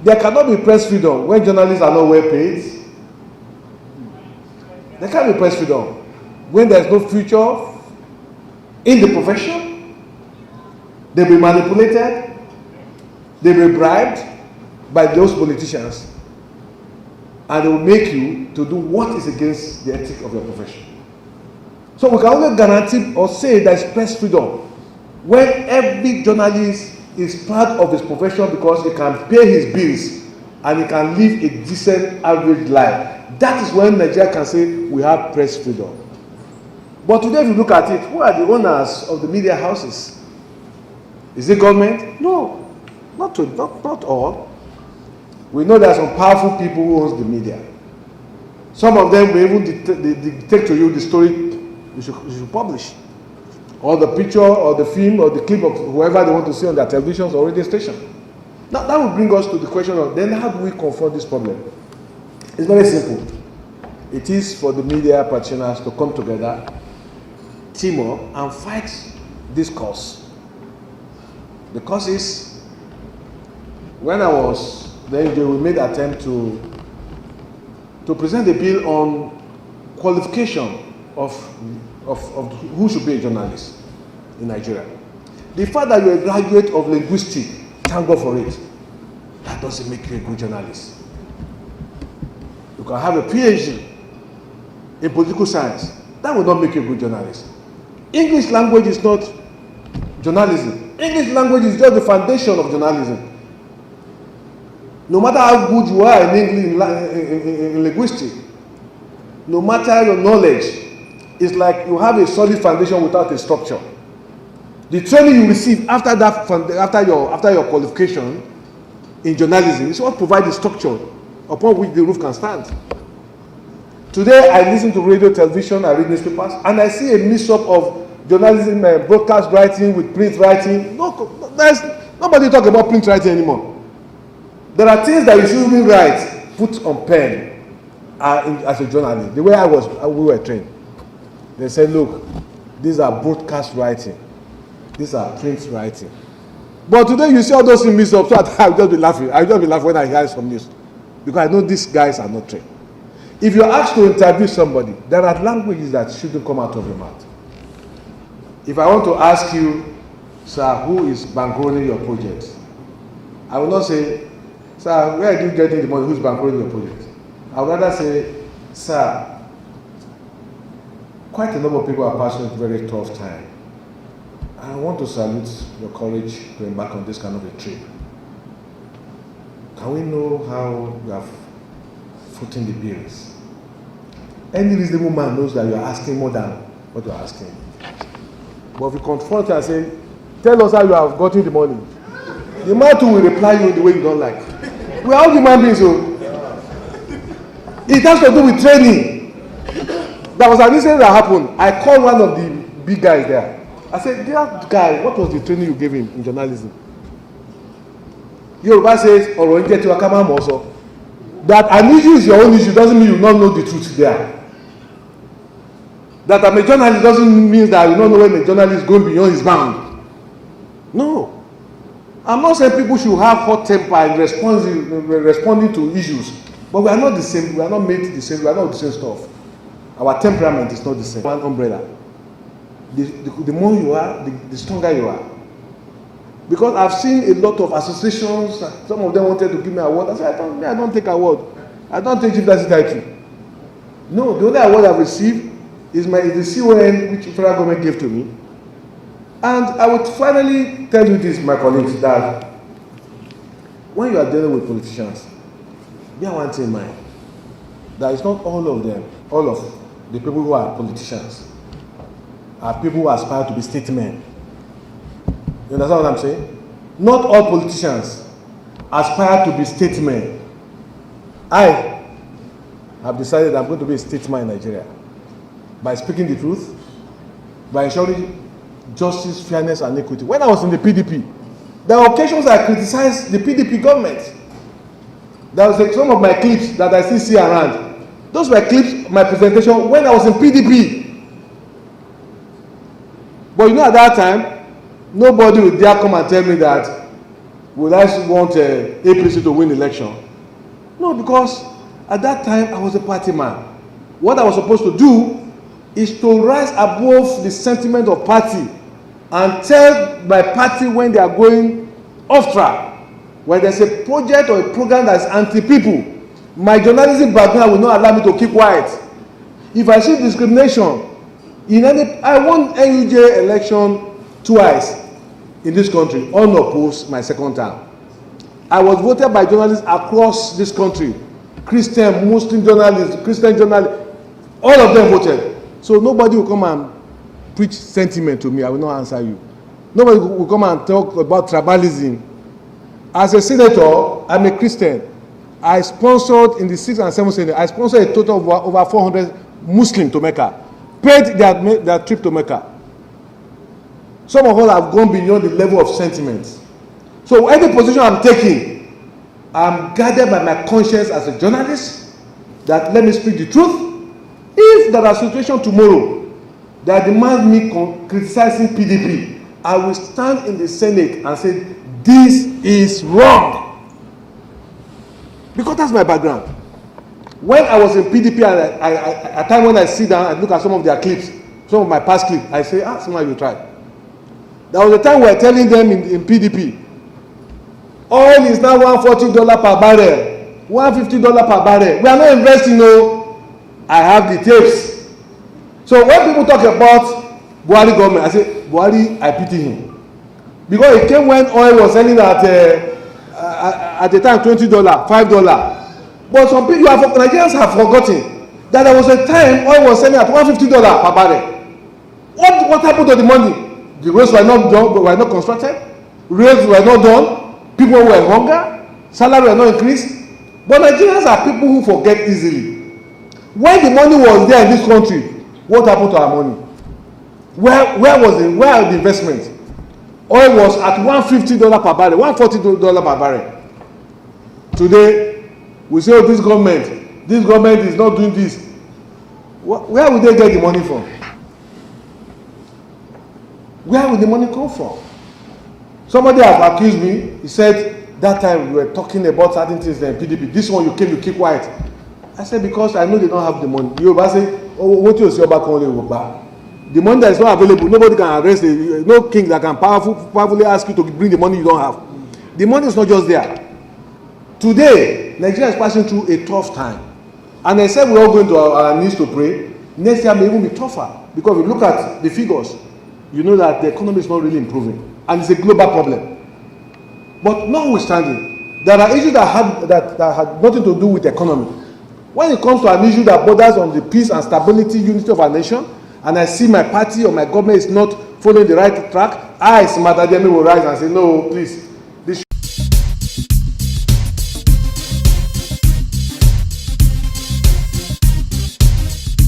There cannot be press freedom when journalists are not well paid. There can't be press freedom when there is no future in the profession. They'll be manipulated. They'll be bribed by those politicians. And they will make you to do what is against the ethic of your profession. So we can only guarantee or say there is press freedom when every journalist is proud of his profession because he can pay his bills and he can live a decent average life. That is when Nigeria can say we have press freedom. But today if you look at it, who are the owners of the media houses? Is it government? No, not all. We know there are some powerful people who own the media. Some of them will even dictate to you the story you should publish, or the picture, or the film, or the clip of whoever they want to see on their televisions or radio station. Now, that will bring us to the question of then how do we confront this problem? It's very simple. It is for the media practitioners to come together, team up, and fight this cause. The cause is, when I was then we made an attempt to present a bill on qualification of who should be a journalist in Nigeria. The fact that you're a graduate of linguistics, thank God for it, that doesn't make you a good journalist. You can have a PhD in political science, that will not make you a good journalist. English language is not journalism. English language is just the foundation of journalism. No matter how good you are in linguistics, no matter your knowledge, it's like you have a solid foundation without a structure. The training you receive after your qualification in journalism is what provides the structure upon which the roof can stand. Today, I listen to radio, television, I read newspapers, and I see a mix-up of journalism, broadcast writing with print writing. Nobody talk about print writing anymore. There are things that you shouldn't write, put on pen as a journalist. The way we were trained. They said, look, these are broadcast writing. These are print writing. But today you see all those things mixed up, so I'll just be laughing. I'll just be laughing when I hear some news. Because I know these guys are not trained. If you're asked to interview somebody, there are languages that shouldn't come out of your mouth. If I want to ask you, sir, who is bankrolling your project? I will not say, sir, where are you getting the money? Who's bankrolling your project? I would rather say, sir, quite a number of people are passing a very tough time. I want to salute your courage to embark on this kind of a trip. Can we know how you are footing the bills? Any reasonable man knows that you are asking more than what you are asking. But if you confront and say, tell us how you have gotten the money, the man too will reply you the way you don't like. We are all human beings, so it has to do with training. There was an incident that happened. I called one of the big guys there. I said, dear guy, what was the training you gave him in journalism? Yoruba says, that an issue is your own issue doesn't mean you don't know the truth there. That I'm a journalist doesn't mean that you don't know when a journalist is going beyond his bound. No. I'm not saying people should have hot temper and responding to issues. But we are not the same. We are not made the same. We are not the same stuff. Our temperament is not the same. One umbrella. The more you are, the stronger you are. Because I've seen a lot of associations. Some of them wanted to give me an award. I said, I don't take award. I don't take chief title. No, the only award I've received is the CON which the federal government gave to me. And I would finally tell you this, my colleagues, that when you are dealing with politicians, bear one thing in mind. That it's not all of them, all of the people who are politicians, are people who aspire to be statesmen. You understand what I'm saying? Not all politicians aspire to be statesmen. I have decided I'm going to be a statesman in Nigeria by speaking the truth, by ensuring justice, fairness, and equity. When I was in the PDP, there were occasions I criticized the PDP government. There was some of my clips that I still see around. Those were clips, my presentation, when I was in PDP. But you know, at that time, nobody would dare come and tell me that would I want APC to win election? No, because at that time I was a party man. What I was supposed to do is to rise above the sentiment of party and tell my party when they are going off track. When there's a project or a program that's anti-people, my journalism background will not allow me to keep quiet. If I see discrimination in any, I won NUJ election twice in this country, unopposed my second term. I was voted by journalists across this country, Christian, Muslim journalists, Christian journalists, all of them voted. So nobody will come and preach sentiment to me. I will not answer you. Nobody will come and talk about tribalism. As a senator, I'm a Christian. I sponsored in the 6th and 7th Senate, I sponsored a total of over 400 Muslims to Mecca, paid their trip to Mecca. Some of us have gone beyond the level of sentiment. So any position I'm taking, I'm guided by my conscience as a journalist, that let me speak the truth. If there are situations tomorrow that demand me criticizing PDP, I will stand in the Senate and say, this is wrong. Because that's my background. When I was in PDP, at time when I sit down and look at some of their clips, some of my past clips, I say, someone you try. There was a time we were telling them in PDP, oil is now $140 per barrel, $150 per barrel. We are not investing, no. I have the tapes. So when people talk about Buhari government, I say, Buhari, I pity him. Because it came when oil was selling at the time $20, $5. But some people, Nigerians have forgotten that there was a time oil was selling at $150 per barrel. What happened to the money? The roads were not done, were not constructed. Roads were not done. People were in hunger. Salary were not increased. But Nigerians are people who forget easily. When the money was there in this country, what happened to our money? Where was it? Where are the investments? Oil was at $150 per barrel, $140 per barrel. Today, we say, oh, this government is not doing this. Where will they get the money from? Where will the money come from? Somebody has accused me. He said, that time we were talking about certain things in PDP. This one you came, you keep quiet. I said, because I know they don't have the money. You say, oh, what you say about the money that is not available, nobody can arrest it. No king that can powerfully ask you to bring the money you don't have. The money is not just there. Today, Nigeria is passing through a tough time. And I said we're all going to our knees to pray. Next year may even be tougher. Because if you look at the figures, you know that the economy is not really improving. And it's a global problem. But notwithstanding, there are issues that had nothing to do with the economy. When it comes to an issue that borders on the peace and stability, unity of our nation, and I see my party or my government is not following the right track, I, Smart Ademi, will rise and say, no, please,